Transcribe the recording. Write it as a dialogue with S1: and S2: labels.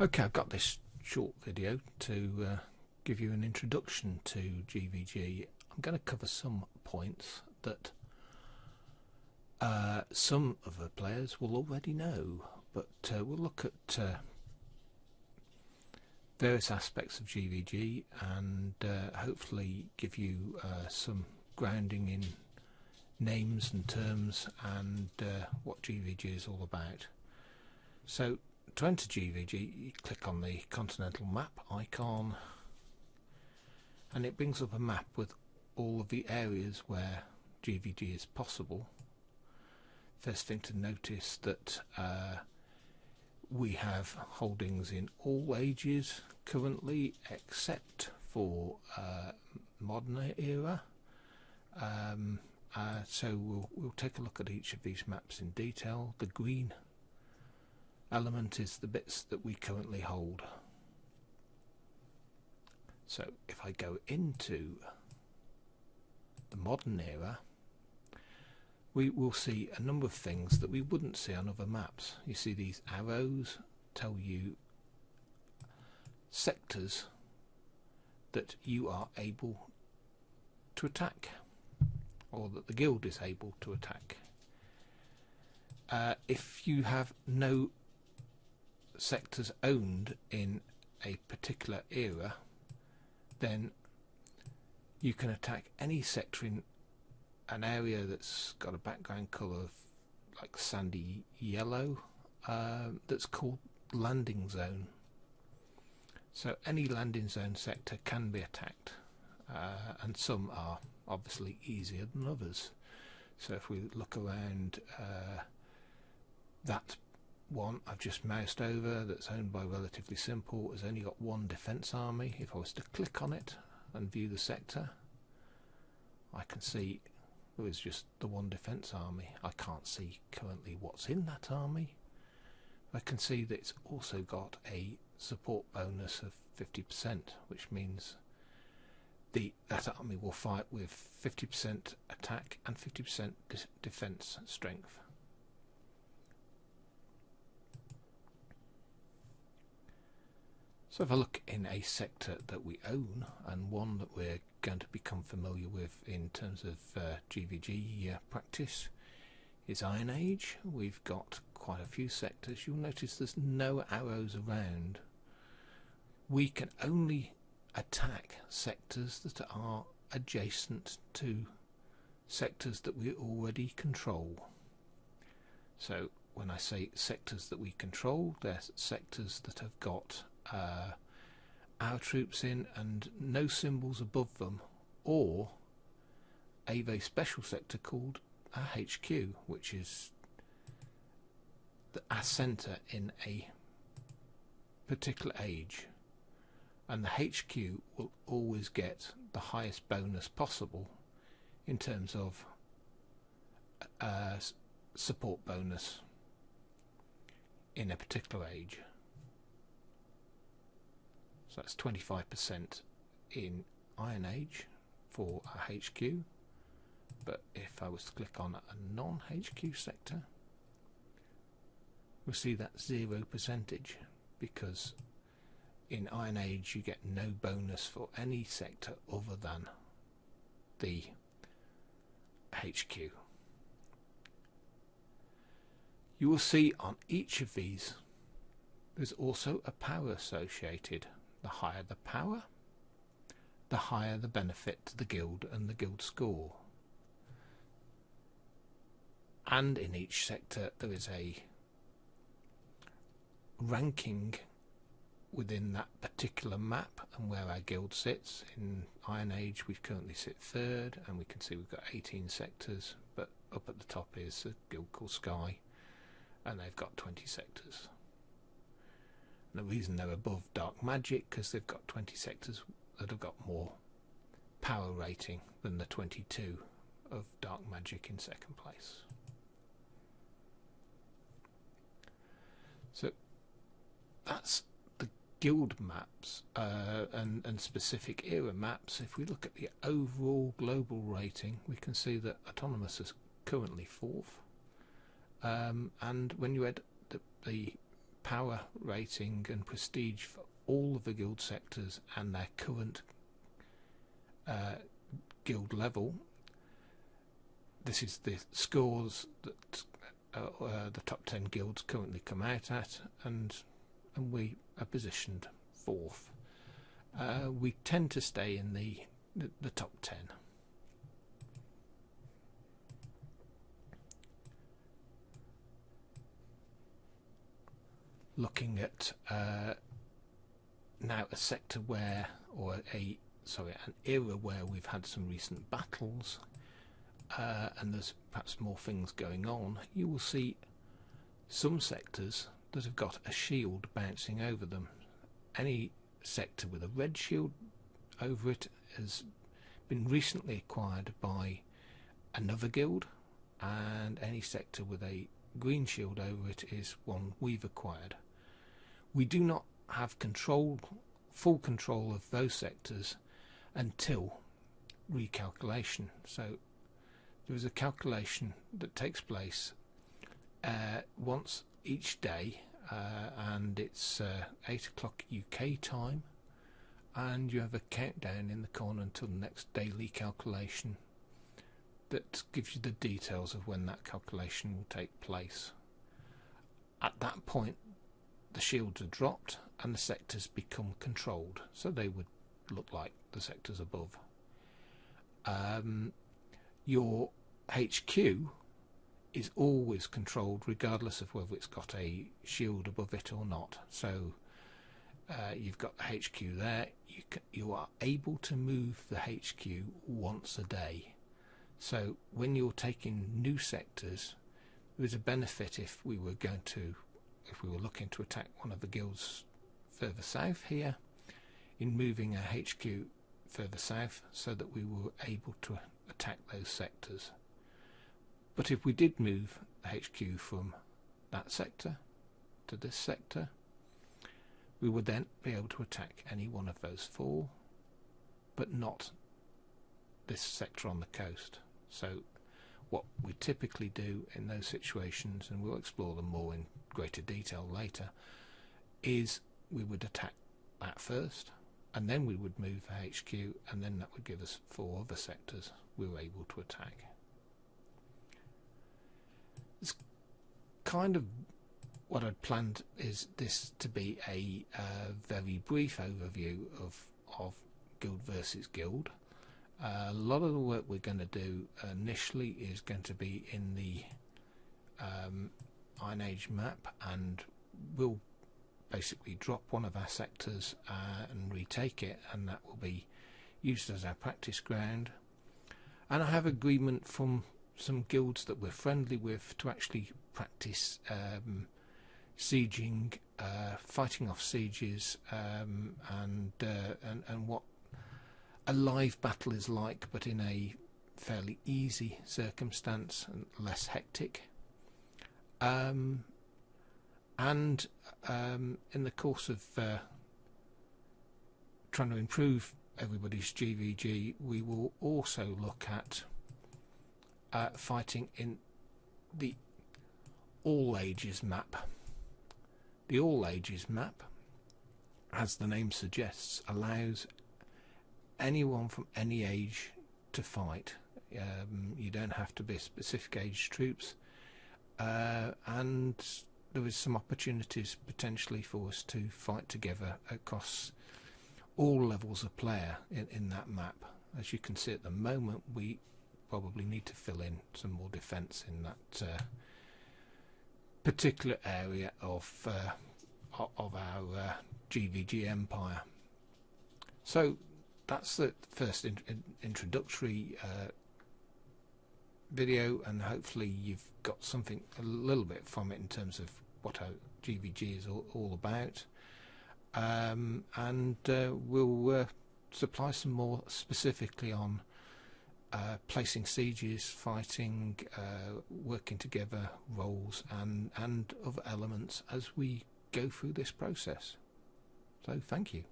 S1: Okay, I've got this short video to give you an introduction to GvG. I'm going to cover some points that some of the players will already know, but we'll look at various aspects of GvG and hopefully give you some grounding in names and terms and what GvG is all about. So to enter GvG, you click on the continental map icon and it brings up a map with all of the areas where GvG is possible. First thing to notice that we have holdings in all ages currently except for modern era. So we'll take a look at each of these maps in detail. The green element is the bits that we currently hold. So if I go into the modern era, we will see a number of things that we wouldn't see on other maps. You see these arrows tell you sectors that you are able to attack, or that the guild is able to attack. If you have no sectors owned in a particular era, then you can attack any sector in an area that's got a background colour of like sandy yellow, that's called landing zone. So any landing zone sector can be attacked, and some are obviously easier than others. So if we look around, that one I've just moused over that's owned by Relatively Simple has only got one defence army. If I was to click on it and view the sector, I can see there is just the one defence army. I can't see currently what's in that army. I can see that it's also got a support bonus of 50%, which means that army will fight with 50% attack and 50% defence strength. So if I look in a sector that we own, and one that we're going to become familiar with in terms of GvG practice, is Iron Age. We've got quite a few sectors. You'll notice there's no arrows around. We can only attack sectors that are adjacent to sectors that we already control. So when I say sectors that we control, they're sectors that have got our troops in and no symbols above them, or a very special sector called our HQ, which is our centre in a particular age, and the HQ will always get the highest bonus possible in terms of support bonus in a particular age. So that's 25% in Iron Age for a HQ, but if I was to click on a non-HQ sector, we'll see that 0%, because in Iron Age you get no bonus for any sector other than the HQ. You will see on each of these there's also a power associated. The higher the power, the higher the benefit to the guild and the guild score. And in each sector there is a ranking within that particular map and where our guild sits. In Iron Age we currently sit third, and we can see we've got 18 sectors, but up at the top is a guild called Sky, and they've got 20 sectors. The reason they're above Dark Magic, because they've got 20 sectors that have got more power rating than the 22 of Dark Magic in second place. So that's the guild maps and specific era maps. If we look at the overall global rating, we can see that Autonomous is currently 4th, and when you add the power rating and prestige for all of the guild sectors and their current guild level. This is the scores that the top 10 guilds currently come out at, and we are positioned 4th. We tend to stay in the top 10. Looking at now a sector where, or an era where we've had some recent battles, and there's perhaps more things going on, you will see some sectors that have got a shield bouncing over them. Any sector with a red shield over it has been recently acquired by another guild, and any sector with a green shield over it is one we've acquired. We do not have full control of those sectors until recalculation. So there is a calculation that takes place once each day, and it's 8 o'clock UK time, and you have a countdown in the corner until the next daily calculation that gives you the details of when that calculation will take place. At that point, the shields are dropped and the sectors become controlled, so they would look like the sectors above. Your HQ is always controlled regardless of whether it's got a shield above it or not. So you've got the HQ there. You are able to move the HQ once a day. So when you're taking new sectors, there is a benefit if we were looking to attack one of the guilds further south here, in moving our HQ further south so that we were able to attack those sectors. But if we did move the HQ from that sector to this sector, we would then be able to attack any one of those 4, but not this sector on the coast. So what we typically do in those situations, and we'll explore them more in greater detail later, is we would attack that first, and then we would move the HQ, and then that would give us 4 other sectors we were able to attack. It's kind of what I'd planned is this to be a very brief overview of guild versus guild. A lot of the work we're going to do initially is going to be in the Iron Age map, and we'll basically drop one of our sectors and retake it, and that will be used as our practice ground. And I have agreement from some guilds that we're friendly with to actually practice sieging, fighting off sieges, and what a live battle is like, but in a fairly easy circumstance and less hectic. And in the course of trying to improve everybody's GvG, we will also look at fighting in the All Ages map. The All Ages map, as the name suggests, allows anyone from any age to fight. You don't have to be specific age troops, and there is some opportunities potentially for us to fight together across all levels of player in that map. As you can see at the moment, we probably need to fill in some more defence in that particular area of our GvG empire. So that's the first introductory video, and hopefully you've got something a little bit from it in terms of what our GvG is all about, and we'll supply some more specifically on placing sieges, fighting, working together, roles, and other elements as we go through this process. So thank you.